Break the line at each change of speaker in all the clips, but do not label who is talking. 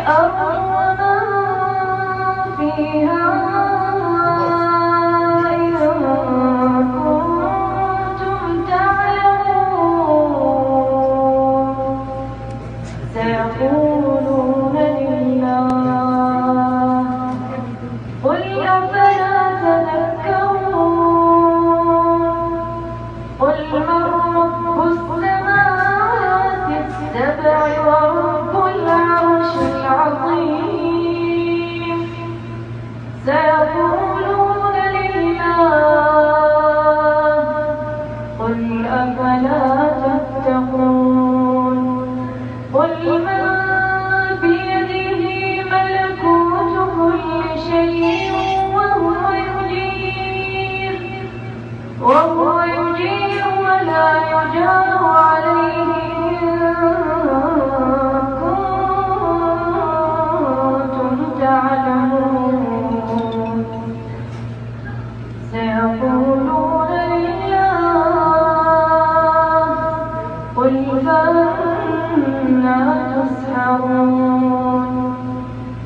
الأرض ومن فيها إن كنتم تعلمون سيقولون لله قل أفلا تذكرون قل من رب السماوات السبع ورب العرش العظيم سيقولون لله قل أفلا تتقون قل من بيده ملكوت كل شيء وهو يجير ولا يجار عليه إن كنتم تعلمون سيقولون لله قل فأنى تسحرون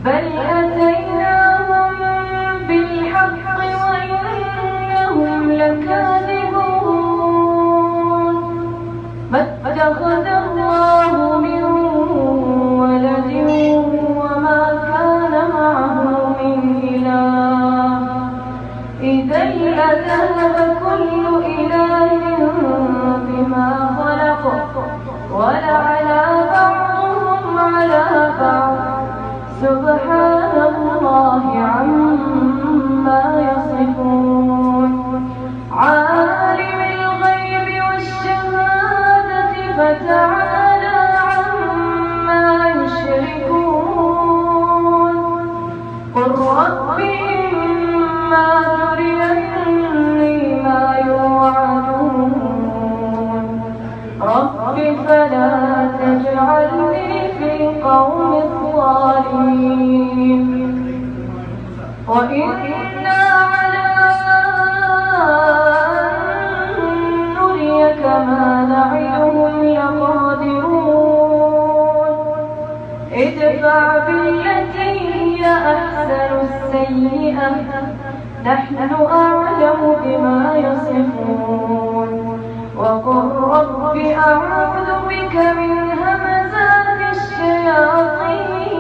بل أتيناهم بالحق وإنهم لكاذبون ما اتخذ الله من ولد وما كان معه من إله إذا لذهب كل إله بما خلق ولعلى بعضهم على بعض سبحان الله عما يصفون عالم الغيب والشهادة فتعالى عما يشركون قل رب إما تريني ما يوعدون رب فلا تجعلني في القوم الظالمين وإنا على أن نريك ما نعدهم لقادرون ادفع بالتي هي أحسن السيئة نحن أعلم بما يصفون وقل رب أعوذ بك من همزات الشياطين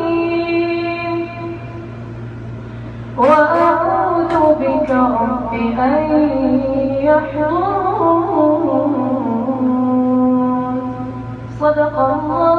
وأعوذ بك رب أن يحضرون صدق الله